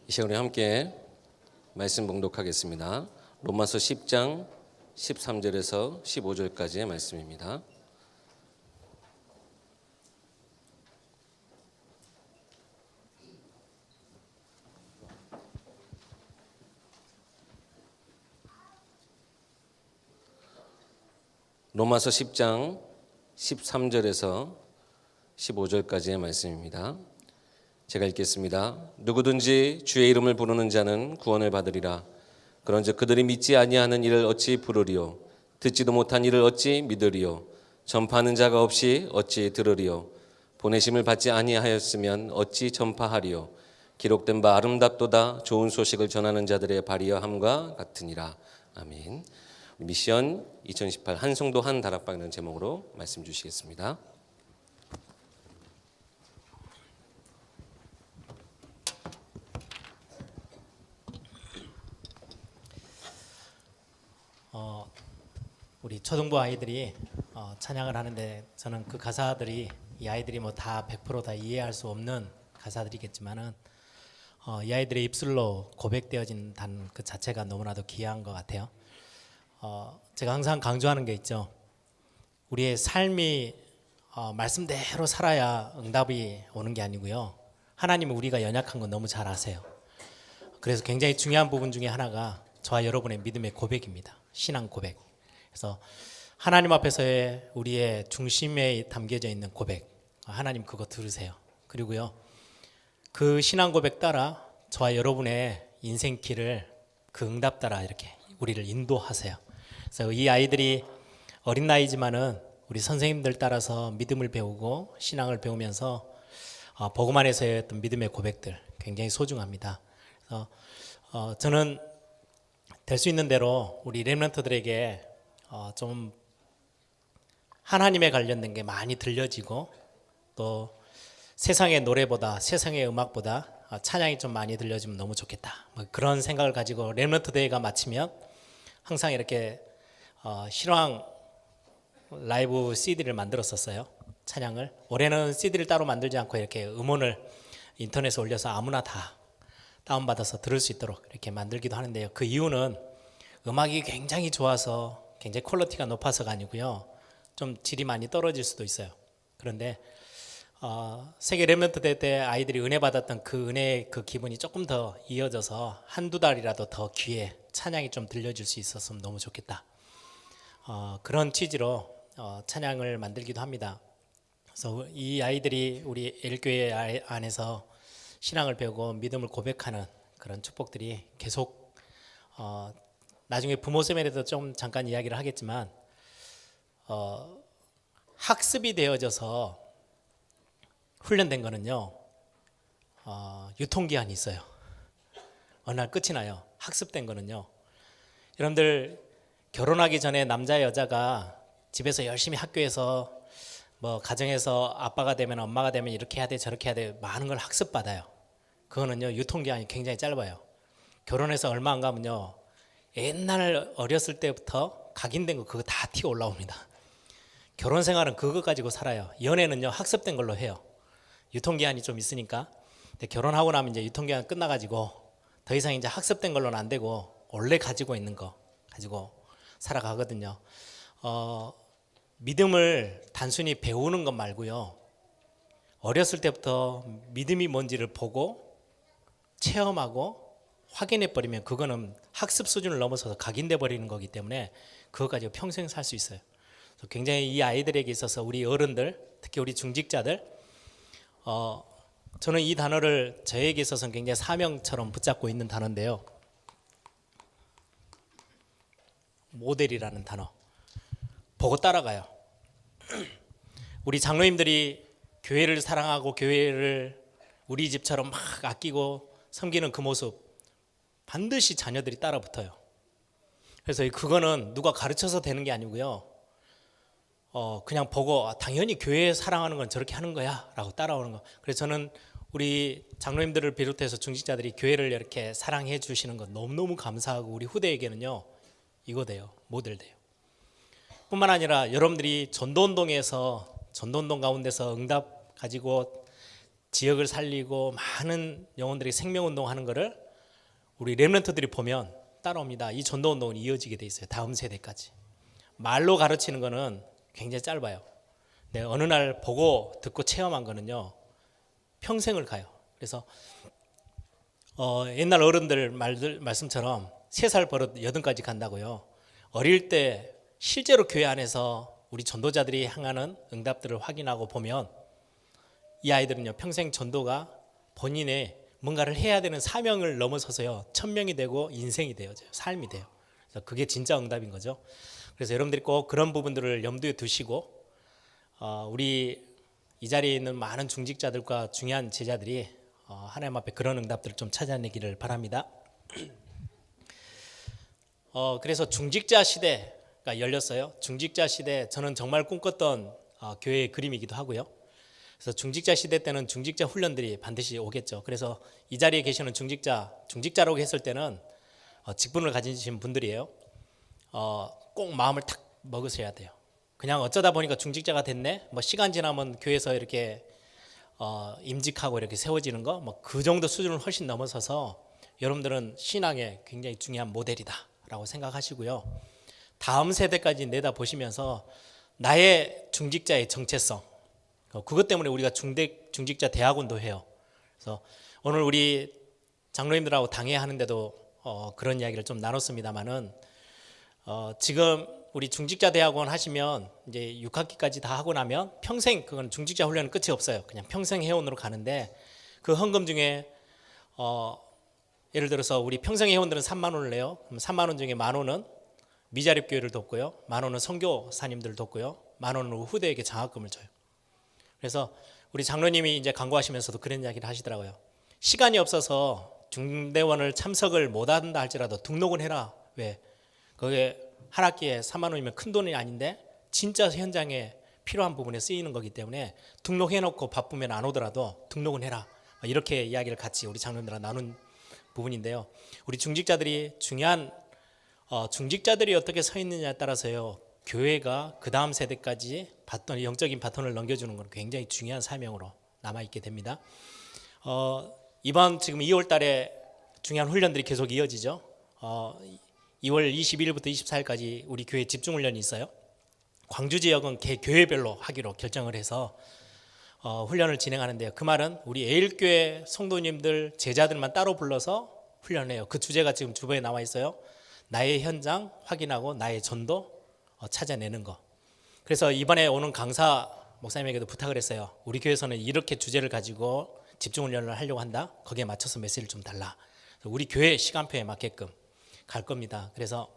이 시간에 함께 말씀 봉독하겠습니다. 로마서 10장 13절에서 15절까지의 말씀입니다. 로마서 10장 13절에서 15절까지의 말씀입니다. 제가 읽겠습니다. 누구든지 주의 이름을 부르는 자는 구원을 받으리라. 그런즉 그들이 믿지 아니하는 이를 어찌 부르리요? 듣지도 못한 이를 어찌 믿으리요? 전파하는 자가 없이 어찌 들으리요? 보내심을 받지 아니하였으면 어찌 전파하리요? 기록된 바 아름답도다 좋은 소식을 전하는 자들의 발이여 함과 같으니라. 아멘. 미션 2018 한송도 한 다락방이라는 제목으로 말씀 주시겠습니다. 우리 초등부 아이들이 찬양을 하는데 저는 그 가사들이 이 아이들이 뭐 다 100% 이해할 수 없는 가사들이겠지만은 이 아이들의 입술로 고백되어진 단 그 자체가 너무나도 귀한 것 같아요. 제가 항상 강조하는 게 있죠. 우리의 삶이 말씀대로 살아야 응답이 오는 게 아니고요. 하나님은 우리가 연약한 건 너무 잘 아세요. 그래서 굉장히 중요한 부분 중에 하나가 저와 여러분의 믿음의 고백입니다. 신앙 고백. 그래서 하나님 앞에서의 우리의 중심에 담겨져 있는 고백, 하나님 그거 들으세요. 그리고요, 그 신앙 고백 따라 저와 여러분의 인생길을 그 응답 따라 이렇게 우리를 인도하세요. 그래서 이 아이들이 어린 나이지만은 우리 선생님들 따라서 믿음을 배우고 신앙을 배우면서 복음 안에서의 어떤 믿음의 고백들 굉장히 소중합니다. 그래서 저는 될 수 있는 대로 우리 렘넌트들에게 좀 하나님에 관련된 게 많이 들려지고 또 세상의 노래보다 세상의 음악보다 찬양이 좀 많이 들려지면 너무 좋겠다. 뭐 그런 생각을 가지고 렘넌트 대회가 마치면 항상 이렇게 실황 라이브 CD를 만들었었어요. 찬양을. 올해는 CD를 따로 만들지 않고 이렇게 음원을 인터넷에 올려서 아무나 다 다운받아서 들을 수 있도록 이렇게 만들기도 하는데요. 그 이유는 음악이 굉장히 좋아서 굉장히 퀄리티가 높아서가 아니고요. 좀 질이 많이 떨어질 수도 있어요. 그런데 세계 렘넌트 대회 때 아이들이 은혜 받았던 그 은혜의 그 기분이 조금 더 이어져서 한두 달이라도 더 귀에 찬양이 좀 들려줄 수 있었으면 너무 좋겠다. 그런 취지로 찬양을 만들기도 합니다. 그래서 이 아이들이 우리 엘교회 안에서 신앙을 배우고 믿음을 고백하는 그런 축복들이 계속 나중에 부모 세미나에도 좀 잠깐 이야기를 하겠지만 학습이 되어져서 훈련된 거는요 유통기한이 있어요. 어느 날 끝이 나요. 학습된 거는요. 여러분들 결혼하기 전에 남자 여자가 집에서 열심히 학교에서 뭐 가정에서 아빠가 되면 엄마가 되면 이렇게 해야 돼 저렇게 해야 돼 많은 걸 학습받아요. 그거는요 유통기한이 굉장히 짧아요. 결혼해서 얼마 안 가면요 옛날 어렸을 때부터 각인된 거 그거 다 튀어 올라옵니다. 결혼 생활은 그거 가지고 살아요. 연애는요 학습된 걸로 해요. 유통기한이 좀 있으니까. 근데 결혼하고 나면 이제 유통기한 끝나가지고 더 이상 이제 학습된 걸로는 안 되고 원래 가지고 있는 거 가지고 살아가거든요. 믿음을 단순히 배우는 것 말고요. 어렸을 때부터 믿음이 뭔지를 보고 체험하고 확인해 버리면 그거는 학습 수준을 넘어서서 각인돼 버리는 거기 때문에 그거 가지고 평생 살 수 있어요. 그래서 굉장히 이 아이들에게 있어서 우리 어른들, 특히 우리 중직자들, 저는 이 단어를 저에게 있어서는 굉장히 사명처럼 붙잡고 있는 단어인데요. 모델이라는 단어. 보고 따라가요. 우리 장로님들이 교회를 사랑하고 교회를 우리 집처럼 막 아끼고 섬기는 그 모습 반드시 자녀들이 따라 붙어요. 그래서 그거는 누가 가르쳐서 되는 게 아니고요. 그냥 보고 당연히 교회 사랑하는 건 저렇게 하는 거야 라고 따라오는 거. 그래서 저는 우리 장로님들을 비롯해서 중직자들이 교회를 이렇게 사랑해 주시는 건 너무너무 감사하고 우리 후대에게는요 이거 돼요. 모델 돼요. 뿐만 아니라 여러분들이 전도운동에서 전도운동 가운데서 응답 가지고 지역을 살리고 많은 영혼들이 생명운동하는 거를 우리 렘넌트들이 보면 따라옵니다. 이 전도운동은 이어지게 돼 있어요. 다음 세대까지. 말로 가르치는 거는 굉장히 짧아요. 네, 어느 날 보고 듣고 체험한 거는요, 평생을 가요. 그래서 옛날 어른들 말씀처럼 3살 버릇 8까지 간다고요. 어릴 때 실제로 교회 안에서 우리 전도자들이 향하는 응답들을 확인하고 보면 이 아이들은요, 평생 전도가 본인의 뭔가를 해야 되는 사명을 넘어서서요, 천명이 되고 인생이 돼요. 삶이 돼요. 그래서 그게 진짜 응답인 거죠. 그래서 여러분들이 꼭 그런 부분들을 염두에 두시고 우리 이 자리에 있는 많은 중직자들과 중요한 제자들이 하나님 앞에 그런 응답들을 좀 찾아내기를 바랍니다. 그래서 중직자 시대가 열렸어요. 중직자 시대, 저는 정말 꿈꿨던 교회의 그림이기도 하고요. 그래서 중직자 시대 때는 중직자 훈련들이 반드시 오겠죠. 그래서 이 자리에 계시는 중직자라고 했을 때는 직분을 가지신 분들이에요. 꼭 마음을 탁 먹으셔야 돼요. 그냥 어쩌다 보니까 중직자가 됐네, 뭐 시간 지나면 교회에서 이렇게 임직하고 이렇게 세워지는 거, 뭐 그 정도 수준을 훨씬 넘어서서 여러분들은 신앙의 굉장히 중요한 모델이다라고 생각하시고요. 다음 세대까지 내다보시면서 나의 중직자의 정체성, 그것 때문에 우리가 중직자 대학원도 해요. 그래서 오늘 우리 장로님들하고 당회하는데도 그런 이야기를 좀 나눴습니다만은 지금 우리 중직자 대학원 하시면 이제 6학기까지 다 하고 나면 평생, 그건 중직자 훈련은 끝이 없어요. 그냥 평생 회원으로 가는데 그 헌금 중에 예를 들어서 우리 평생 회원들은 3만 원을 내요. 그럼 3만 원 중에 1만 원은 미자립 교회를 돕고요, 1만 원은 선교사님들 돕고요, 1만 원은 후대에게 장학금을 줘요. 그래서 우리 장로님이 이제 강구하시면서도 그런 이야기를 하시더라고요. 시간이 없어서 중대원을 참석을 못한다 할지라도 등록은 해라. 왜? 그게 한 학기에 3만 원이면 큰 돈이 아닌데 진짜 현장에 필요한 부분에 쓰이는 거기 때문에 등록해놓고 바쁘면 안 오더라도 등록은 해라. 이렇게 이야기를 같이 우리 장로님들과 나눈 부분인데요. 우리 중직자들이 중요한 중직자들이 어떻게 서 있느냐에 따라서요, 교회가 그 다음 세대까지 영적인 바톤을 넘겨주는 건 굉장히 중요한 사명으로 남아있게 됩니다. 이번 지금 2월 달에 중요한 훈련들이 계속 이어지죠. 2월 21일부터 24일까지 우리 교회 집중훈련이 있어요. 광주 지역은 교회별로 하기로 결정을 해서 훈련을 진행하는데요. 그 말은 우리 에일교회 성도님들, 제자들만 따로 불러서 훈련해요. 그 주제가 지금 주보에 나와 있어요. 나의 현장 확인하고 나의 전도 찾아내는 거. 그래서 이번에 오는 강사 목사님에게도 부탁을 했어요. 우리 교회에서는 이렇게 주제를 가지고 집중훈련을 하려고 한다. 거기에 맞춰서 메시지를 좀 달라. 우리 교회 시간표에 맞게끔 갈 겁니다. 그래서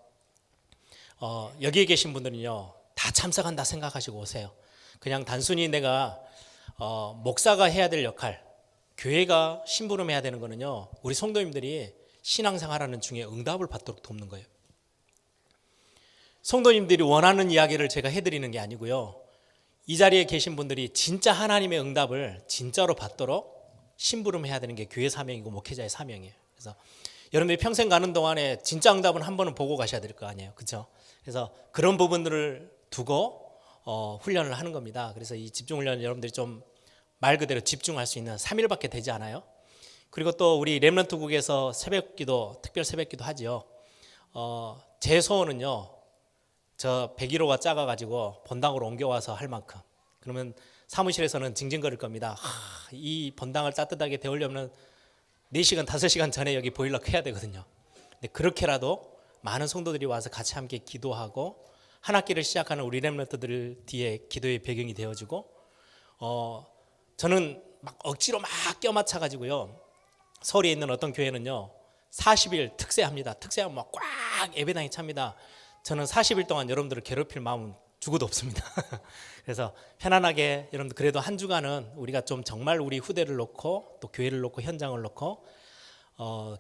여기에 계신 분들은요, 다 참석한다 생각하시고 오세요. 그냥 단순히 내가 목사가 해야 될 역할, 교회가 심부름해야 되는 거는요, 우리 성도님들이 신앙생활하는 중에 응답을 받도록 돕는 거예요. 성도님들이 원하는 이야기를 제가 해드리는 게 아니고요, 이 자리에 계신 분들이 진짜 하나님의 응답을 진짜로 받도록 심부름해야 되는 게 교회 사명이고 목회자의 사명이에요. 그래서 여러분들이 평생 가는 동안에 진짜 응답은 한 번은 보고 가셔야 될 거 아니에요, 그렇죠? 그래서 그런 부분들을 두고 훈련을 하는 겁니다. 그래서 이 집중훈련 여러분들이 좀 말 그대로 집중할 수 있는 3일밖에 되지 않아요. 그리고 또 우리 렘넌트국에서 새벽기도, 특별 새벽기도 하지요. 제 소원은요, 저 101호가 작아가지고 본당으로 옮겨와서 할 만큼, 그러면 사무실에서는 징징거릴 겁니다. 이 본당을 따뜻하게 데우려면 4시간, 5시간 전에 여기 보일러 켜야 되거든요. 근데 그렇게라도 많은 성도들이 와서 같이 함께 기도하고 한 학기를 시작하는 우리 렘넌트들 뒤에 기도의 배경이 되어주고, 저는 막 억지로 막 껴맞춰가지고요, 서울에 있는 어떤 교회는요 40일 특세합니다. 특세하면 막 꽉 예배당이 찹니다. 저는 40일 동안 여러분들을 괴롭힐 마음은 죽어도 없습니다. 그래서 편안하게 여러분들 그래도 한 주간은 우리가 좀 정말 우리 후대를 놓고 또 교회를 놓고 현장을 놓고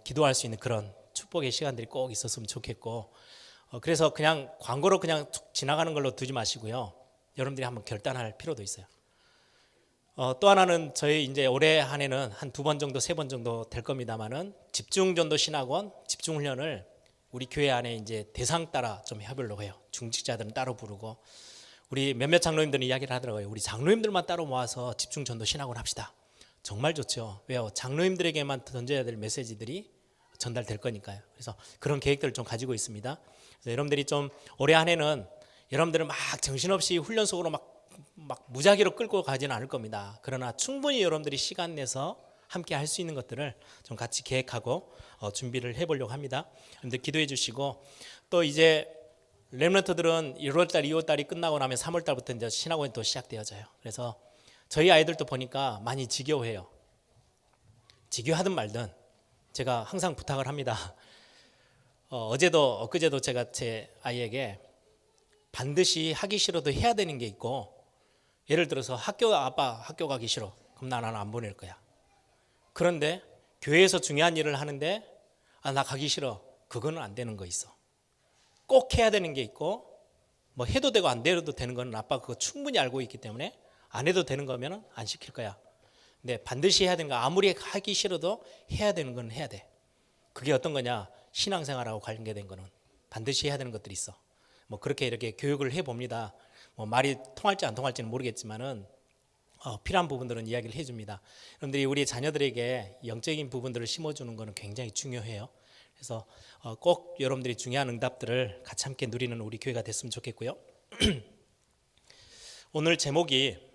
기도할 수 있는 그런 축복의 시간들이 꼭 있었으면 좋겠고, 그래서 그냥 광고로 그냥 툭 지나가는 걸로 두지 마시고요, 여러분들이 한번 결단할 필요도 있어요. 또 하나는 저희 이제 올해 한 해는 한 2번 정도 3번 정도 될 겁니다만은 집중전도 신학원 집중훈련을 우리 교회 안에 이제 대상 따라 좀 해보려고 해요. 중직자들은 따로 부르고, 우리 몇몇 장로님들은 이야기를 하더라고요. 우리 장로님들만 따로 모아서 집중전도 신학원 합시다. 정말 좋죠. 왜요? 장로님들에게만 던져야 될 메시지들이 전달될 거니까요. 그래서 그런 계획들을 좀 가지고 있습니다. 그래서 여러분들이 좀 올해 한 해는 여러분들은 막 정신없이 훈련 속으로 막 무작위로 끌고 가지는 않을 겁니다. 그러나 충분히 여러분들이 시간 내서 함께 할 수 있는 것들을 좀 같이 계획하고 준비를 해보려고 합니다. 여러분들 기도해 주시고, 또 이제 렘넌트들은 1월달, 2월달이 끝나고 나면 3월달부터 이제 신학원이 또 시작되어져요. 그래서 저희 아이들도 보니까 많이 지겨워해요. 지겨하든 말든 제가 항상 부탁을 합니다. 어제도 엊그제도 제가 제 아이에게 반드시 하기 싫어도 해야 되는 게 있고, 예를 들어서 아빠 학교 가기 싫어. 그럼 나는 안 보낼 거야. 그런데 교회에서 중요한 일을 하는데 나 가기 싫어. 그거는 안 되는 거 있어. 꼭 해야 되는 게 있고, 뭐 해도 되고 안 돼도 되는 거는 아빠 그거 충분히 알고 있기 때문에 안 해도 되는 거면 안 시킬 거야. 근데 반드시 해야 되는 거, 아무리 하기 싫어도 해야 되는 건 해야 돼. 그게 어떤 거냐? 신앙생활하고 관계된 거는 반드시 해야 되는 것들이 있어. 뭐 그렇게 이렇게 교육을 해봅니다. 뭐 말이 통할지 안 통할지는 모르겠지만은 필요한 부분들은 이야기를 해줍니다. 여러분들이 우리 자녀들에게 영적인 부분들을 심어주는 것은 굉장히 중요해요. 그래서 꼭 여러분들이 중요한 응답들을 같이 함께 누리는 우리 교회가 됐으면 좋겠고요. 오늘 제목이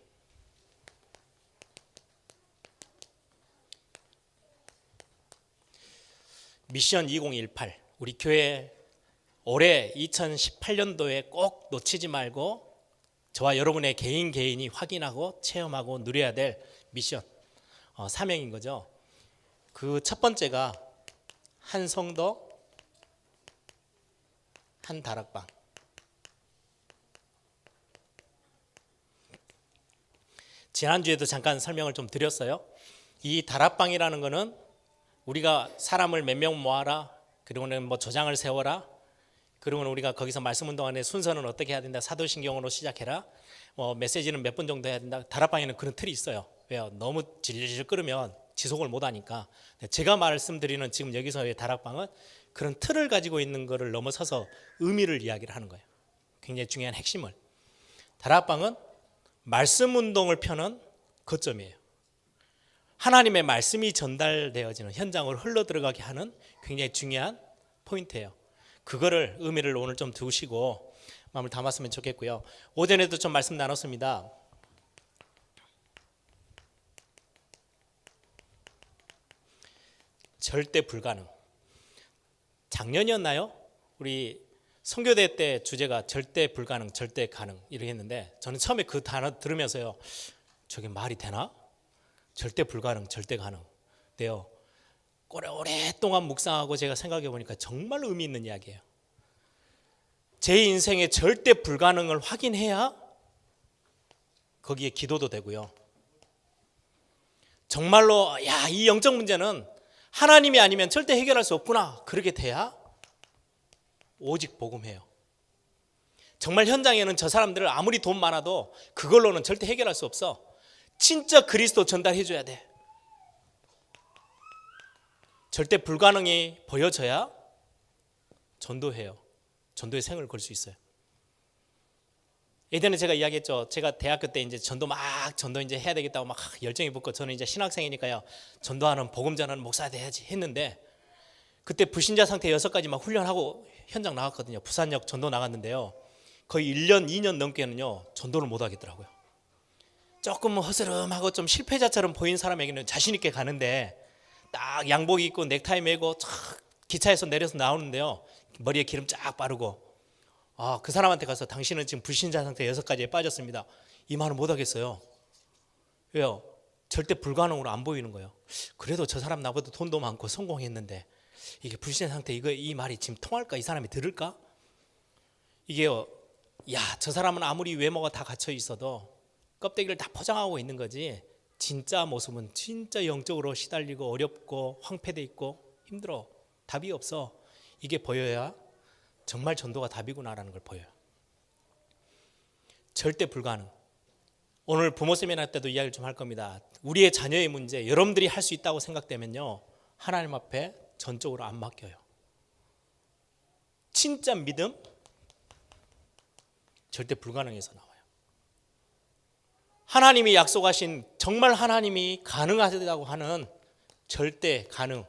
미션 2018, 우리 교회 올해 2018년도에 꼭 놓치지 말고 저와 여러분의 개인이 확인하고 체험하고 누려야 될 미션, 사명인 거죠. 그 첫 번째가 한 성도 한 다락방. 지난주에도 잠깐 설명을 좀 드렸어요. 이 다락방이라는 거는 우리가 사람을 몇 명 모아라, 그리고는 뭐 조장을 세워라, 그리고는 우리가 거기서 말씀 운동하는 순서는 어떻게 해야 된다, 사도신경으로 시작해라, 메시지는 몇 분 정도 해야 된다. 다락방에는 그런 틀이 있어요. 왜요? 너무 질질 끌으면 지속을 못 하니까. 제가 말씀드리는 지금 여기서의 다락방은 그런 틀을 가지고 있는 것을 넘어서서 의미를 이야기를 하는 거예요. 굉장히 중요한 핵심을. 다락방은 말씀 운동을 펴는 거점이에요. 하나님의 말씀이 전달되어지는 현장으로 흘러들어가게 하는 굉장히 중요한 포인트예요. 그거를 의미를 오늘 좀 두시고 마음을 담았으면 좋겠고요. 오전에도 좀 말씀 나눴습니다. 절대 불가능. 작년이었나요? 우리 선교대 때 주제가 절대 불가능, 절대 가능 이렇게 했는데, 저는 처음에 그 단어 들으면서요, 저게 말이 되나? 절대 불가능, 절대 가능. 네요. 오랫동안 묵상하고 제가 생각해 보니까 정말 의미 있는 이야기예요. 제 인생의 절대 불가능을 확인해야 거기에 기도도 되고요. 정말로 이 영적 문제는 하나님이 아니면 절대 해결할 수 없구나, 그렇게 돼야 오직 복음해요. 정말 현장에는 저 사람들을 아무리 돈 많아도 그걸로는 절대 해결할 수 없어. 진짜 그리스도 전달해 줘야 돼. 절대 불가능이 보여져야 전도해요. 전도의 생을 걸 수 있어요. 예전에 제가 이야기했죠. 제가 대학교 때 이제 전도 이제 해야 되겠다고 막 열정이 붙고, 저는 이제 신학생이니까요, 전도하는 복음 전하는 목사 돼야지 했는데, 그때 불신자 상태 6가지 막 훈련하고 현장 나갔거든요. 부산역 전도 나갔는데요, 거의 1년 2년 넘게는요 전도를 못 하겠더라고요. 조금 허스름하고 좀 실패자처럼 보인 사람에게는 자신 있게 가는데, 딱 양복 입고 넥타이 메고 기차에서 내려서 나오는데요, 머리에 기름 쫙 바르고, 그 사람한테 가서 당신은 지금 불신자 상태 6가지에 빠졌습니다, 이 말은 못 하겠어요. 왜요? 절대 불가능으로 안 보이는 거예요. 그래도 저 사람 나보다 돈도 많고 성공했는데 이게 불신자 상태, 이 말이 지금 통할까? 이 사람이 들을까? 이게요, 저 사람은 아무리 외모가 다 갖춰 있어도 껍데기를 다 포장하고 있는 거지, 진짜 모습은 진짜 영적으로 시달리고 어렵고 황폐돼 있고 힘들어. 답이 없어. 이게 보여야 정말 전도가 답이구나라는 걸 보여요. 절대 불가능. 오늘 부모 세미나 때도 이야기를 좀 할 겁니다. 우리의 자녀의 문제, 여러분들이 할 수 있다고 생각되면요, 하나님 앞에 전적으로 안 맡겨요. 진짜 믿음, 절대 불가능에서 나와요. 하나님이 약속하신 정말 하나님이 가능하다고 하는 절대 가능.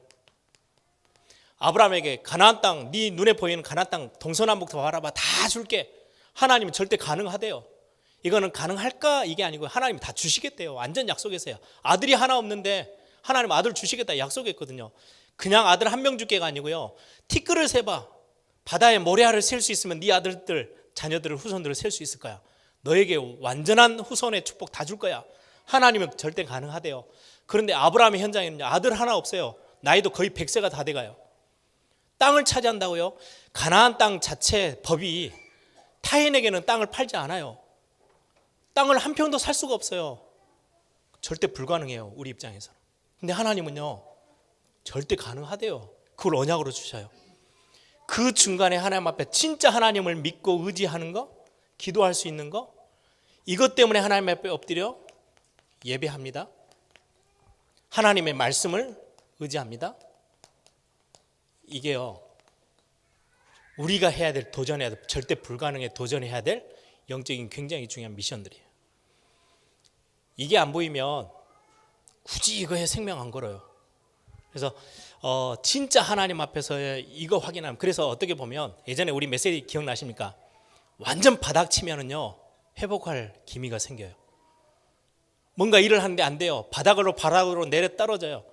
아브라함에게 가나안 땅, 네 눈에 보이는 가나안 땅 동서남북 바라봐 다 줄게. 하나님은 절대 가능하대요. 이거는 가능할까 이게 아니고 하나님 다 주시겠대요. 완전 약속했어요. 아들이 하나 없는데 하나님 아들 주시겠다 약속했거든요. 그냥 아들 한 명 줄게가 아니고요. 티끌을 세봐. 바다에 모래알을 셀 수 있으면 네 아들들, 자녀들을, 후손들을 셀 수 있을 거야. 너에게 완전한 후손의 축복 다 줄 거야. 하나님은 절대 가능하대요. 그런데 아브라함의 현장에는 아들 하나 없어요. 나이도 거의 100세가 다 돼가요. 땅을 차지한다고요? 가나안 땅 자체 법이 타인에게는 땅을 팔지 않아요. 땅을 한 평도 살 수가 없어요. 절대 불가능해요, 우리 입장에서. 근데 하나님은요, 절대 가능하대요. 그걸 언약으로 주셔요. 그 중간에 하나님 앞에 진짜 하나님을 믿고 의지하는 거, 기도할 수 있는 거, 이것 때문에 하나님 앞에 엎드려 예배합니다. 하나님의 말씀을 의지합니다. 이게요, 우리가 해야 될, 도전해야 될, 절대 불가능에 도전해야 될 영적인 굉장히 중요한 미션들이에요. 이게 안 보이면 굳이 이거에 생명 안 걸어요. 그래서 진짜 하나님 앞에서 이거 확인하면, 그래서 어떻게 보면 예전에 우리 메시지 기억나십니까? 완전 바닥 치면은요 회복할 기미가 생겨요. 뭔가 일을 하는데 안 돼요. 바닥으로 내려 떨어져요.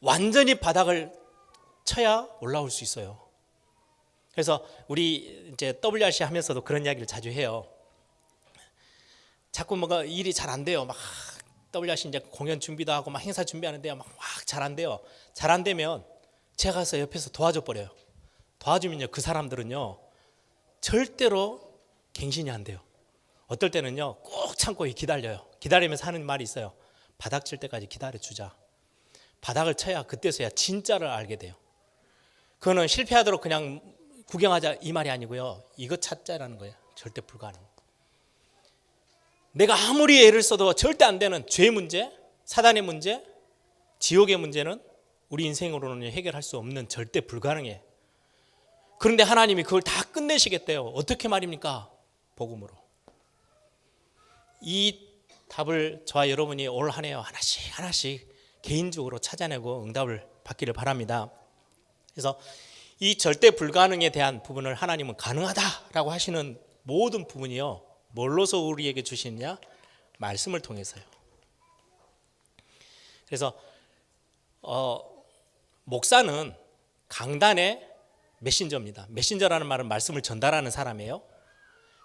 완전히 바닥을 쳐야 올라올 수 있어요. 그래서 우리 이제 WRC 하면서도 그런 이야기를 자주 해요. 자꾸 뭔가 일이 잘 안 돼요. 막 WRC 이제 공연 준비도 하고 막 행사 준비하는데요. 막 잘 안 돼요. 잘 안 되면 제가 가서 옆에서 도와줘 버려요. 도와주면요 그 사람들은요 절대로 갱신이 안 돼요. 어떨 때는요 꼭 참고 기다려요. 기다리면서 하는 말이 있어요. 바닥 칠 때까지 기다려 주자. 바닥을 쳐야 그때서야 진짜를 알게 돼요. 그거는 실패하도록 그냥 구경하자 이 말이 아니고요. 이거 찾자라는 거예요. 절대 불가능. 내가 아무리 애를 써도 절대 안 되는 죄의 문제, 사단의 문제, 지옥의 문제는 우리 인생으로는 해결할 수 없는 절대 불가능해. 그런데 하나님이 그걸 다 끝내시겠대요. 어떻게 말입니까? 복음으로. 이 답을 저와 여러분이 올 한 해 하나씩 개인적으로 찾아내고 응답을 받기를 바랍니다. 그래서 이 절대 불가능에 대한 부분을 하나님은 가능하다라고 하시는 모든 부분이요 뭘로서 우리에게 주시느냐? 말씀을 통해서요. 그래서 목사는 강단의 메신저입니다. 메신저라는 말은 말씀을 전달하는 사람이에요.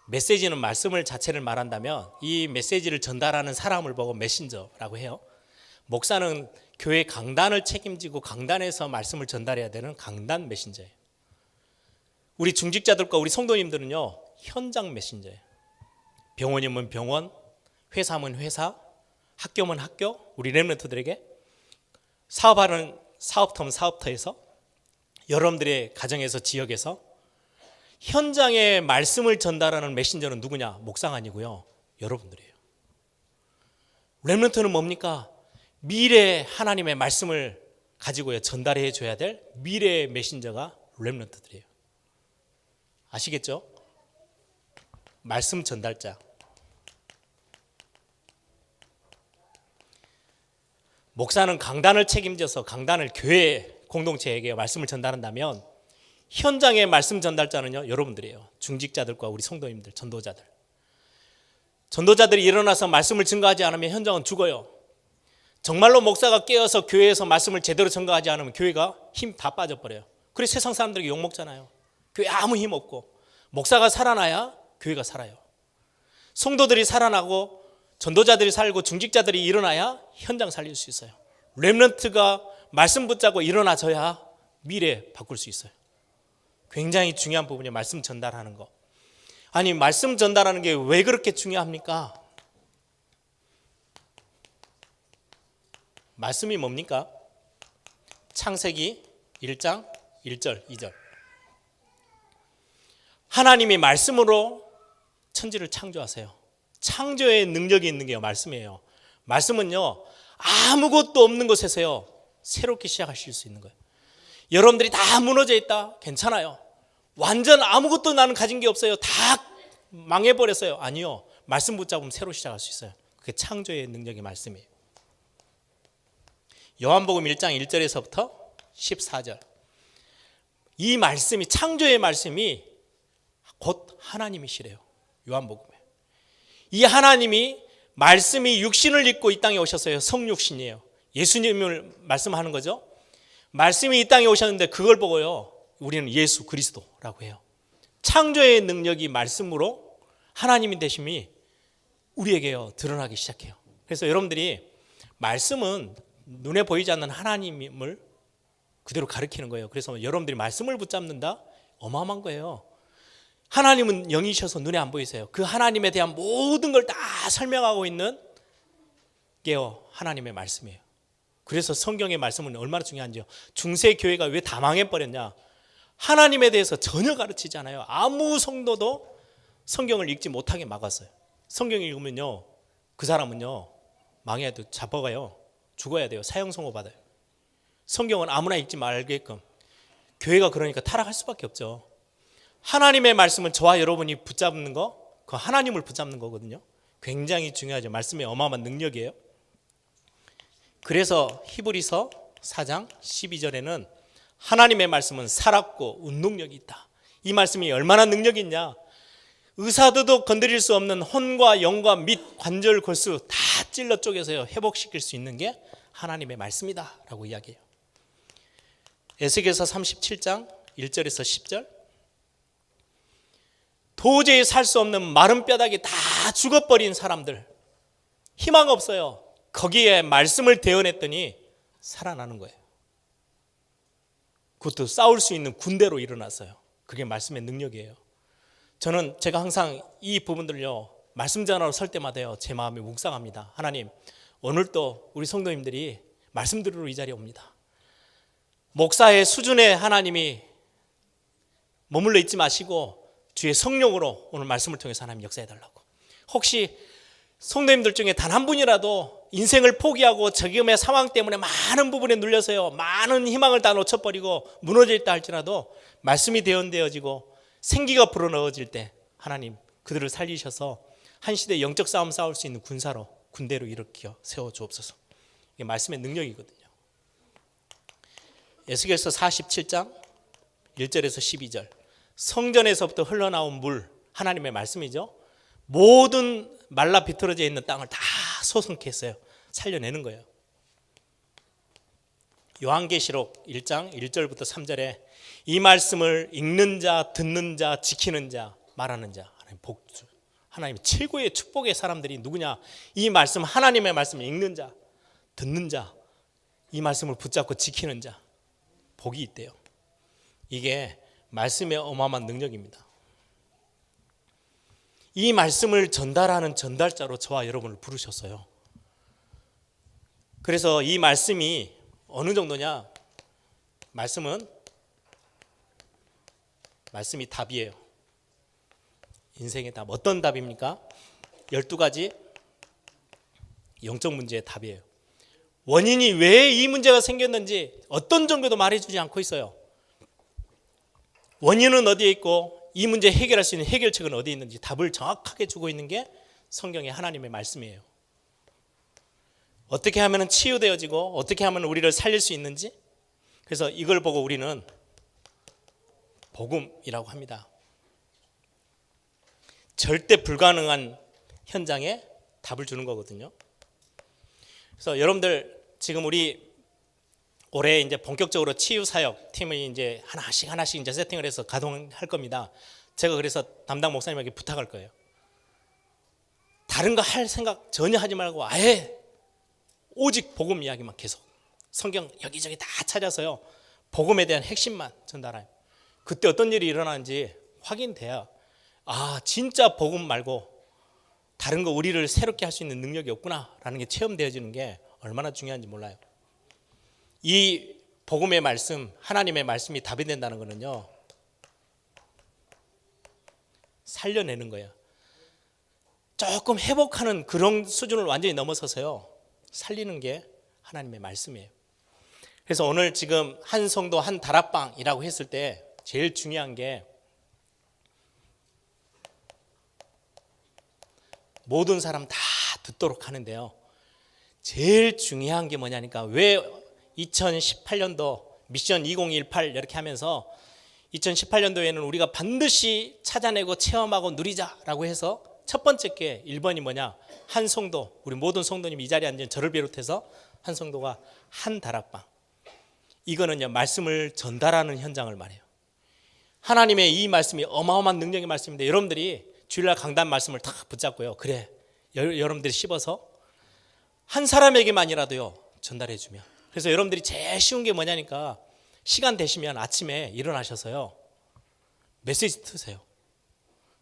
메시지는 말씀을 자체를 말한다면 이 메시지를 전달하는 사람을 보고 메신저라고 해요. 목사는 교회 강단을 책임지고 강단에서 말씀을 전달해야 되는 강단 메신저예요. 우리 중직자들과 우리 성도님들은요 현장 메신저예요. 병원이면 병원, 회사면 회사, 학교면 학교, 우리 렘넌트들에게 사업하는 사업터면 사업터에서, 여러분들의 가정에서, 지역에서 현장에 말씀을 전달하는 메신저는 누구냐? 목사가 아니고요 여러분들이에요. 렘넌트는 뭡니까? 미래 하나님의 말씀을 가지고요 전달해 줘야 될 미래의 메신저가 렘넌트들이에요. 아시겠죠? 말씀 전달자. 목사는 강단을 책임져서 강단을 교회 공동체에게 말씀을 전달한다면 현장의 말씀 전달자는요 여러분들이에요. 중직자들과 우리 성도님들, 전도자들. 전도자들이 일어나서 말씀을 증거하지 않으면 현장은 죽어요. 정말로 목사가 깨어서 교회에서 말씀을 제대로 전가하지 않으면 교회가 힘 다 빠져버려요. 그래서 세상 사람들에게 욕먹잖아요. 교회 아무 힘 없고. 목사가 살아나야 교회가 살아요. 성도들이 살아나고 전도자들이 살고 중직자들이 일어나야 현장 살릴 수 있어요. 렘넌트가 말씀 붙잡고 일어나져야 미래 바꿀 수 있어요. 굉장히 중요한 부분이 말씀 전달하는 거. 아니 말씀 전달하는 게 왜 그렇게 중요합니까? 말씀이 뭡니까? 창세기 1장 1절 2절. 하나님이 말씀으로 천지를 창조하세요. 창조의 능력이 있는 게 말씀이에요. 말씀은요 아무것도 없는 곳에서요 새롭게 시작하실 수 있는 거예요. 여러분들이 다 무너져 있다 괜찮아요. 완전 아무것도 나는 가진 게 없어요. 다 망해버렸어요. 아니요, 말씀 붙잡으면 새로 시작할 수 있어요. 그게 창조의 능력의 말씀이에요. 요한복음 1장 1절에서부터 14절. 이 말씀이, 창조의 말씀이 곧 하나님이시래요. 요한복음에. 이 하나님이 말씀이 육신을 입고 이 땅에 오셨어요. 성육신이에요. 예수님을 말씀하는 거죠. 말씀이 이 땅에 오셨는데 그걸 보고요, 우리는 예수 그리스도라고 해요. 창조의 능력이 말씀으로 하나님이 되심이 우리에게요 드러나기 시작해요. 그래서 여러분들이 말씀은 눈에 보이지 않는 하나님을 그대로 가리키는 거예요. 그래서 여러분들이 말씀을 붙잡는다? 어마어마한 거예요. 하나님은 영이셔서 눈에 안 보이세요. 그 하나님에 대한 모든 걸 다 설명하고 있는 게요 하나님의 말씀이에요. 그래서 성경의 말씀은 얼마나 중요한지요. 중세 교회가 왜 다 망해버렸냐? 하나님에 대해서 전혀 가르치지 않아요. 아무 성도도 성경을 읽지 못하게 막았어요. 성경 읽으면요 그 사람은요 망해야 돼요. 잡아가요. 죽어야 돼요. 사형선고 받아요. 성경은 아무나 읽지 말게끔. 교회가 그러니까 타락할 수밖에 없죠. 하나님의 말씀은 저와 여러분이 붙잡는 거, 그 하나님을 붙잡는 거거든요. 굉장히 중요하죠. 말씀의 어마어마한 능력이에요. 그래서 히브리서 4장 12절에는 하나님의 말씀은 살았고 운동력이 있다. 이 말씀이 얼마나 능력이 있냐? 의사들도 건드릴 수 없는 혼과 영과 및 관절 골수 다 찔러 쪼개서요 회복시킬 수 있는 게 하나님의 말씀이다 라고 이야기해요. 에스겔서 37장 1절에서 10절. 도저히 살 수 없는 마른 뼈다귀 다 죽어버린 사람들, 희망 없어요. 거기에 말씀을 대언했더니 살아나는 거예요. 그것도 싸울 수 있는 군대로 일어났어요. 그게 말씀의 능력이에요. 제가 항상 이 부분들요 말씀 전하러 설 때마다요 제 마음이 묵상합니다. 하나님, 오늘도 우리 성도님들이 말씀 들으러 이 자리에 옵니다. 목사의 수준의 하나님이 머물러 있지 마시고 주의 성령으로 오늘 말씀을 통해서 하나님 역사해달라고. 혹시 성도님들 중에 단 한 분이라도 인생을 포기하고 지금의 상황 때문에 많은 부분에 눌려서요 많은 희망을 다 놓쳐버리고 무너져 있다 할지라도 말씀이 대언되어지고 생기가 불어넣어질 때 하나님 그들을 살리셔서 한 시대 영적 싸움 싸울 수 있는 군사로, 군대로 일으켜 세워주옵소서. 이게 말씀의 능력이거든요. 에스겔서 47장 1절에서 12절. 성전에서부터 흘러나온 물, 하나님의 말씀이죠. 모든 말라 비틀어져 있는 땅을 다 소성케 했어요. 살려내는 거예요. 요한계시록 1장 1절부터 3절에 이 말씀을 읽는 자, 듣는 자, 지키는 자, 말하는 자, 하나님 복주, 하나님 최고의 축복의 사람들이 누구냐? 이 말씀, 하나님의 말씀을 읽는 자, 듣는 자, 이 말씀을 붙잡고 지키는 자, 복이 있대요. 이게 말씀의 어마어마한 능력입니다. 이 말씀을 전달하는 전달자로 저와 여러분을 부르셨어요. 그래서 이 말씀이 어느 정도냐? 말씀이 답이에요. 인생의 답. 어떤 답입니까? 12가지 영적 문제의 답이에요. 원인이 왜 이 문제가 생겼는지 어떤 종교도 말해주지 않고 있어요. 원인은 어디에 있고 이 문제 해결할 수 있는 해결책은 어디에 있는지 답을 정확하게 주고 있는 게 성경의 하나님의 말씀이에요. 어떻게 하면 치유되어지고 어떻게 하면 우리를 살릴 수 있는지, 그래서 이걸 보고 우리는 복음이라고 합니다. 절대 불가능한 현장에 답을 주는 거거든요. 그래서 여러분들 지금 우리 올해 이제 본격적으로 치유 사역 팀을 이제 하나씩 이제 세팅을 해서 가동할 겁니다. 제가 그래서 담당 목사님에게 부탁할 거예요. 다른 거 할 생각 전혀 하지 말고 아예 오직 복음 이야기만 계속 성경 여기저기 다 찾아서요 복음에 대한 핵심만 전달해요. 그때 어떤 일이 일어나는지 확인돼야 진짜 복음 말고 다른 거 우리를 새롭게 할 수 있는 능력이 없구나라는 게 체험되어지는 게 얼마나 중요한지 몰라요. 이 복음의 말씀, 하나님의 말씀이 답이 된다는 거는요 살려내는 거예요. 조금 회복하는 그런 수준을 완전히 넘어서서요 살리는 게 하나님의 말씀이에요. 그래서 오늘 지금 한 성도 한 다락방이라고 했을 때 제일 중요한 게 모든 사람 다 듣도록 하는데요. 제일 중요한 게 뭐냐니까 왜 2018년도 미션 2018 이렇게 하면서 2018년도에는 우리가 반드시 찾아내고 체험하고 누리자라고 해서 첫 번째 게 1번이 뭐냐? 한 성도, 우리 모든 성도님 이 자리에 앉은 저를 비롯해서 한 성도가 한 다락방. 이거는요, 말씀을 전달하는 현장을 말해요. 하나님의 이 말씀이 어마어마한 능력의 말씀인데 여러분들이 주일날 강단 말씀을 다 붙잡고요. 그래, 여러분들이 씹어서 한 사람에게만이라도요 전달해 주면. 그래서 여러분들이 제일 쉬운 게 뭐냐니까 시간 되시면 아침에 일어나셔서요 메시지 트세요.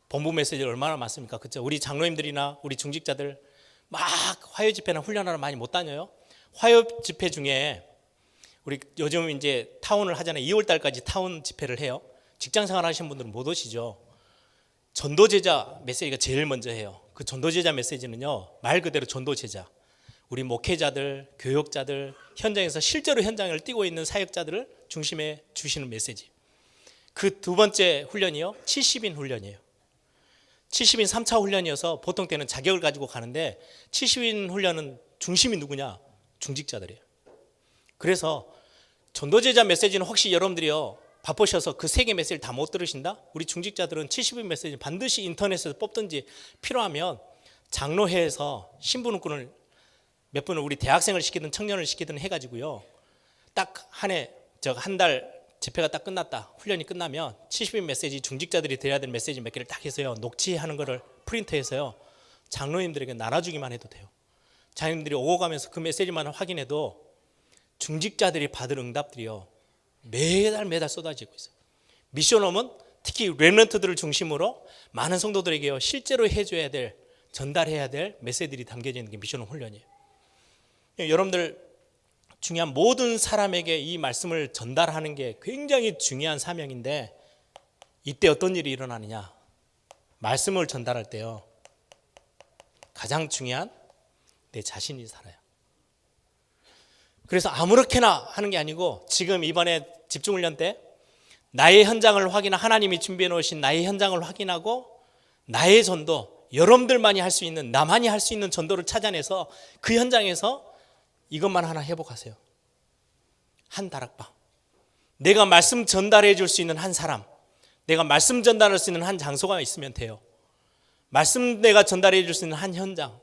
본부 메시지 얼마나 많습니까? 그렇죠? 우리 장로님들이나 우리 중직자들 막 화요 집회나 훈련하러 많이 못 다녀요. 화요 집회 중에 우리 요즘 이제 타운을 하잖아요. 2월 달까지 타운 집회를 해요. 직장 생활 하시는 분들은 못 오시죠. 전도제자 메시지가 제일 먼저 해요. 그 전도제자 메시지는요, 말 그대로 전도제자. 우리 목회자들, 교역자들, 현장에서 실제로 현장을 뛰고 있는 사역자들을 중심에 주시는 메시지. 그 두 번째 훈련이요, 70인 훈련이에요. 70인 3차 훈련이어서 보통 때는 자격을 가지고 가는데 70인 훈련은 중심이 누구냐? 중직자들이에요. 그래서 전도제자 메시지는 혹시 여러분들이요 바쁘셔서 그 세 개 메시지를 다 못 들으신다? 우리 중직자들은 70인 메시지 반드시 인터넷에서 뽑든지 필요하면 장로회에서 신부님꾼을 몇 분을 우리 대학생을 시키든 청년을 시키든 해가지고요 딱 한 달 집회가 딱 끝났다, 훈련이 끝나면 70인 메시지, 중직자들이 드려야 될 메시지 몇 개를 딱 해서요 녹취하는 거를 프린트해서요 장로님들에게 나눠주기만 해도 돼요. 장로님들이 오고 가면서 그 메시지만 확인해도 중직자들이 받을 응답들이요 매달 쏟아지고 있어요. 미션홈은 특히 렘넌트들을 중심으로 많은 성도들에게요 실제로 해줘야 될, 전달해야 될 메시지들이 담겨져 있는 게 미션홈 훈련이에요. 여러분들 중요한 모든 사람에게 이 말씀을 전달하는 게 굉장히 중요한 사명인데 이때 어떤 일이 일어나느냐? 말씀을 전달할 때요 가장 중요한 내 자신이 살아요. 그래서 아무렇게나 하는 게 아니고 지금 이번에 집중훈련 때 나의 현장을 확인하고 하나님이 준비해 놓으신 나의 현장을 확인하고 나의 전도, 여러분들만이 할 수 있는, 나만이 할 수 있는 전도를 찾아내서 그 현장에서 이것만 하나 회복하세요. 한 다락방. 내가 말씀 전달해 줄 수 있는 한 사람, 내가 말씀 전달할 수 있는 한 장소가 있으면 돼요. 말씀 내가 전달해 줄 수 있는 한 현장.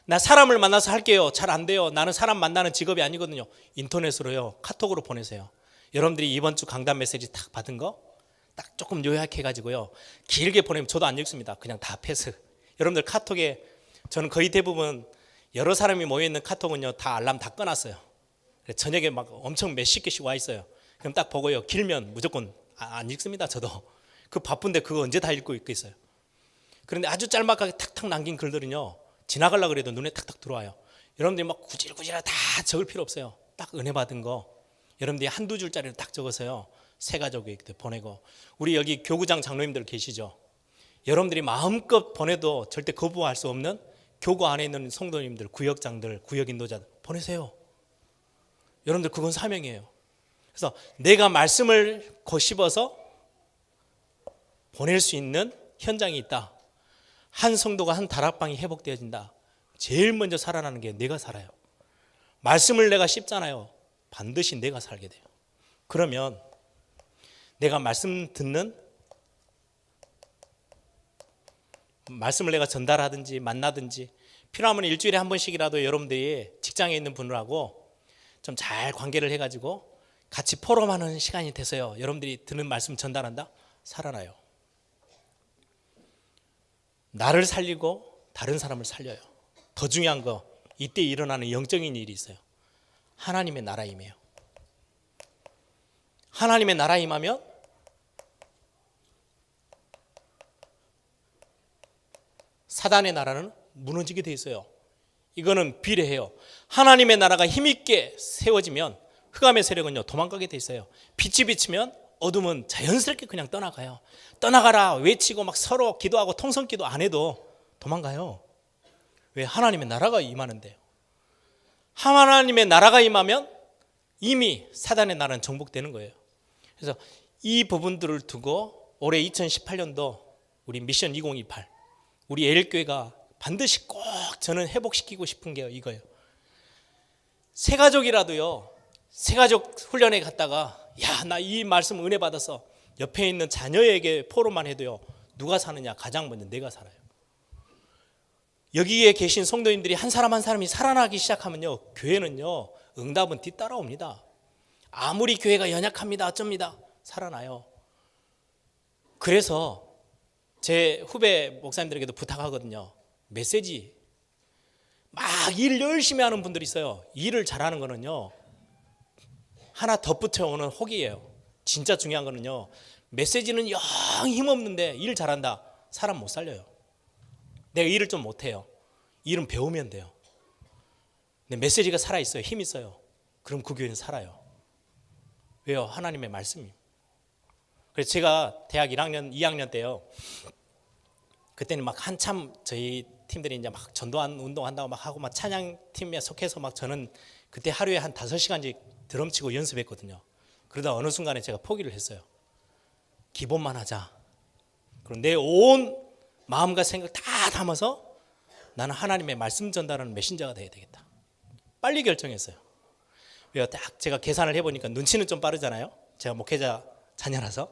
나 사람을 만나서 할게요. 잘 안 돼요. 나는 사람 만나는 직업이 아니거든요. 인터넷으로요, 카톡으로 보내세요. 여러분들이 이번 주 강단 메시지 딱 받은 거 딱 조금 요약해 가지고요 길게 보내면 저도 안 읽습니다. 그냥 다 패스. 여러분들 카톡에 저는 거의 대부분 여러 사람이 모여있는 카톡은요 다 알람 다 꺼놨어요. 저녁에 막 엄청 몇십 개씩 와 있어요. 그럼 딱 보고요 길면 무조건 안 읽습니다. 저도 그 바쁜데 그거 언제 다 읽고 있겠어요. 그런데 아주 짤막하게 탁탁 남긴 글들은요 지나가려고 그래도 눈에 탁탁 들어와요. 여러분들이 막 구질구질 다 적을 필요 없어요. 딱 은혜 받은 거 여러분들이 한두 줄짜리를 딱 적어서요 새 가족에게 보내고, 우리 여기 교구장 장로님들 계시죠? 여러분들이 마음껏 보내도 절대 거부할 수 없는 교구 안에 있는 성도님들, 구역장들, 구역 인도자들 보내세요. 여러분들 그건 사명이에요. 그래서 내가 말씀을 거씹어서 보낼 수 있는 현장이 있다. 한 성도가 한 다락방이 회복되어진다. 제일 먼저 살아나는 게 내가 살아요. 말씀을 내가 씹잖아요. 반드시 내가 살게 돼요. 그러면 내가 말씀 듣는, 말씀을 내가 전달하든지 만나든지 필요하면 일주일에 한 번씩이라도 여러분들이 직장에 있는 분들하고 좀 잘 관계를 해가지고 같이 포럼하는 시간이 돼서요 여러분들이 듣는 말씀 전달한다? 살아나요. 나를 살리고 다른 사람을 살려요. 더 중요한 거 이때 일어나는 영적인 일이 있어요. 하나님의 나라 임해요. 하나님의 나라 임하면 사단의 나라는 무너지게 돼 있어요. 이거는 비례해요. 하나님의 나라가 힘있게 세워지면 흑암의 세력은요 도망가게 돼 있어요. 빛이 비치면 어둠은 자연스럽게 그냥 떠나가요. 떠나가라 외치고 막 서로 기도하고 통성기도 안 해도 도망가요. 왜? 하나님의 나라가 임하는데요. 하나님의 나라가 임하면 이미 사단의 나라는 정복되는 거예요. 그래서 이 부분들을 두고 올해 2018년도 우리 미션 2028 우리 에일교회가 반드시 꼭 저는 회복시키고 싶은 게 이거예요. 새가족이라도요, 새가족 훈련에 갔다가 야, 나 이 말씀 은혜 받아서 옆에 있는 자녀에게 포로만 해도요, 누가 사느냐? 가장 먼저 내가 살아요. 여기에 계신 성도님들이 한 사람 한 사람이 살아나기 시작하면요, 교회는요, 응답은 뒤따라옵니다. 아무리 교회가 연약합니다, 어쩝니다, 살아나요. 그래서 제 후배 목사님들에게도 부탁하거든요. 메시지 막 일 열심히 하는 분들이 있어요. 일을 잘하는 거는요, 하나 덧붙여오는 혹이에요. 진짜 중요한 거는요, 메시지는 영 힘없는데 일 잘한다, 사람 못 살려요. 내가 일을 좀 못해요. 일은 배우면 돼요. 근데 메시지가 살아있어요. 힘 있어요. 그럼 그 교회는 살아요. 왜요? 하나님의 말씀이. 그래서 제가 대학 1학년, 2학년 때요, 그때는 막 한참 저희 팀들이 이제 막 전도한 운동한다고 막 하고 막 찬양팀에 속해서 막 저는 그때 하루에 한 5시간씩 드럼 치고 연습했거든요. 그러다 어느 순간에 제가 포기를 했어요. 기본만 하자. 그럼 내 온 마음과 생각 다 담아서 나는 하나님의 말씀 전달하는 메신저가 돼야 되겠다. 빨리 결정했어요. 왜요? 딱 제가 계산을 해보니까 눈치는 좀 빠르잖아요. 제가 목회자 자녀라서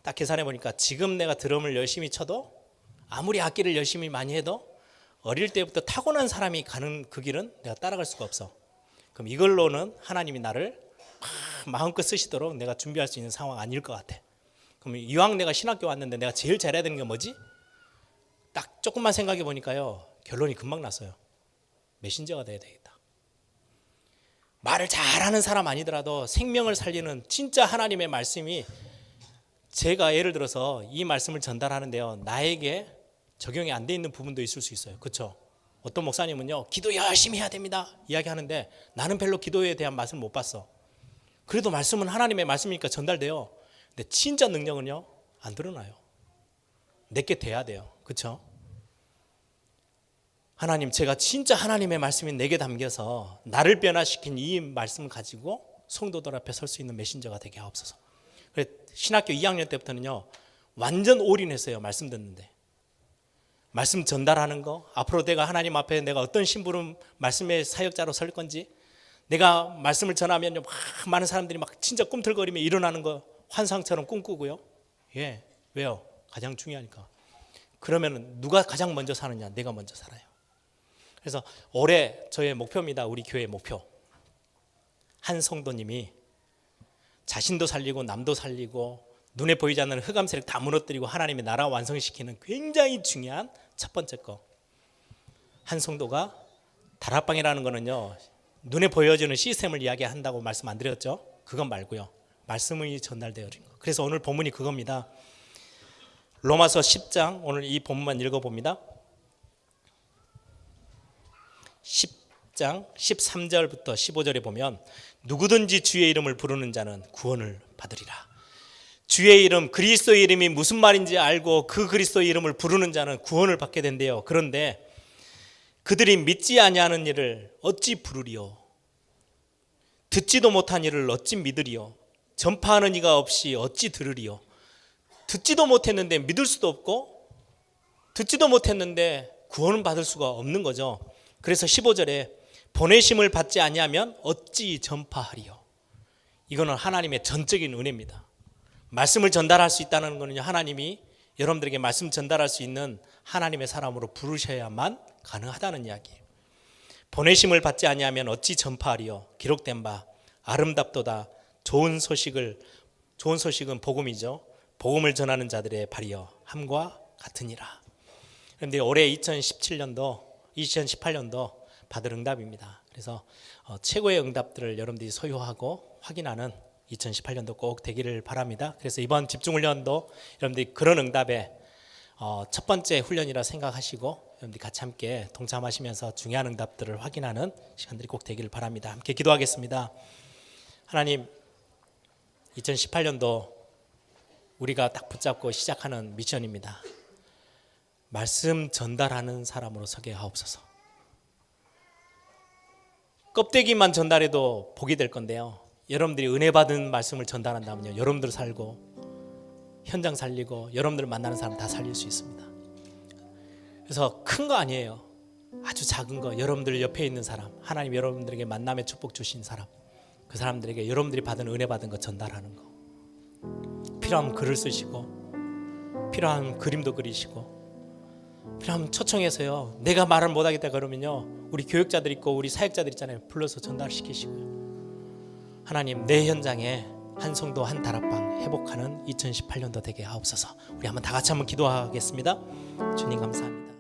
딱 계산해보니까 지금 내가 드럼을 열심히 쳐도 아무리 악기를 열심히 많이 해도 어릴 때부터 타고난 사람이 가는 그 길은 내가 따라갈 수가 없어. 그럼 이걸로는 하나님이 나를 마음껏 쓰시도록 내가 준비할 수 있는 상황 아닐 것 같아. 그럼 이왕 내가 신학교 왔는데 내가 제일 잘해야 되는 게 뭐지? 딱 조금만 생각해 보니까요, 결론이 금방 났어요. 메신저가 돼야 되겠다. 말을 잘하는 사람 아니더라도 생명을 살리는 진짜 하나님의 말씀이, 제가 예를 들어서 이 말씀을 전달하는데요, 나에게 적용이 안 돼 있는 부분도 있을 수 있어요. 그렇죠? 어떤 목사님은요, 기도 열심히 해야 됩니다 이야기하는데 나는 별로 기도에 대한 맛을 못 봤어. 그래도 말씀은 하나님의 말씀이니까 전달돼요. 근데 진짜 능력은요, 안 드러나요. 내게 돼야 돼요. 그렇죠? 하나님, 제가 진짜 하나님의 말씀이 내게 담겨서 나를 변화시킨 이 말씀을 가지고 성도들 앞에 설 수 있는 메신저가 되게 하옵소서. 그래서 신학교 2학년 때부터는요, 완전 올인했어요. 말씀 듣는데, 말씀 전달하는 거, 앞으로 내가 하나님 앞에 내가 어떤 심부름 말씀의 사역자로 설 건지, 내가 말씀을 전하면 막 많은 사람들이 막 진짜 꿈틀거리며 일어나는 거 환상처럼 꿈꾸고요. 예, 왜요? 가장 중요하니까. 그러면 누가 가장 먼저 사느냐? 내가 먼저 살아요. 그래서 올해 저의 목표입니다. 우리 교회의 목표. 한 성도님이 자신도 살리고 남도 살리고 눈에 보이지 않는 흑암 세력 다 무너뜨리고 하나님의 나라 완성시키는 굉장히 중요한 첫 번째 거. 한 성도가 다락방이라는 거는요, 눈에 보여지는 시스템을 이야기한다고 말씀 안 드렸죠? 그건 말고요, 말씀이 전달되어진 거. 그래서 오늘 본문이 그겁니다. 로마서 10장, 오늘 이 본문만 읽어봅니다. 10장 13절부터 15절에 보면, 누구든지 주의 이름을 부르는 자는 구원을 받으리라. 주의 이름, 그리스도의 이름이 무슨 말인지 알고 그 그리스도의 이름을 부르는 자는 구원을 받게 된대요. 그런데 그들이 믿지 아니하는 일을 어찌 부르리요? 듣지도 못한 일을 어찌 믿으리요? 전파하는 이가 없이 어찌 들으리요? 듣지도 못했는데 믿을 수도 없고, 듣지도 못했는데 구원을 받을 수가 없는 거죠. 그래서 15절에 보내심을 받지 아니하면 어찌 전파하리요? 이거는 하나님의 전적인 은혜입니다. 말씀을 전달할 수 있다는 것은 하나님이 여러분들에게 말씀 전달할 수 있는 하나님의 사람으로 부르셔야만 가능하다는 이야기예요. 보내심을 받지 아니하면 어찌 전파하리요? 기록된 바 아름답도다. 좋은 소식은 복음이죠. 복음을 전하는 자들의 발이여 함과 같으니라. 그런데 올해 2018년도 받을 응답입니다. 그래서 최고의 응답들을 여러분들이 소유하고 확인하는 2018년도 꼭 되기를 바랍니다. 그래서 이번 집중훈련도 여러분들이 그런 응답의 첫 번째 훈련이라 생각하시고 여러분들이 같이 함께 동참하시면서 중요한 응답들을 확인하는 시간들이 꼭 되기를 바랍니다. 함께 기도하겠습니다. 하나님, 2018년도 우리가 딱 붙잡고 시작하는 미션입니다. 말씀 전달하는 사람으로 서게 하옵소서. 껍데기만 전달해도 복이 될 건데요, 여러분들이 은혜 받은 말씀을 전달한다면요, 여러분들 살고 현장 살리고 여러분들 만나는 사람 다 살릴 수 있습니다. 그래서 큰 거 아니에요. 아주 작은 거, 여러분들 옆에 있는 사람, 하나님 여러분들에게 만남의 축복 주신 사람, 그 사람들에게 여러분들이 받은 은혜 받은 거 전달하는 거. 필요하면 글을 쓰시고, 필요하면 그림도 그리시고, 필요하면 초청해서요, 내가 말을 못하겠다 그러면요, 우리 교육자들 있고 우리 사역자들 있잖아요, 불러서 전달시키시고요. 하나님, 내 현장에 한 성도 한 다락방 회복하는 2018년도 되게 하옵소서. 우리 한번 다 같이 한번 기도하겠습니다. 주님 감사합니다.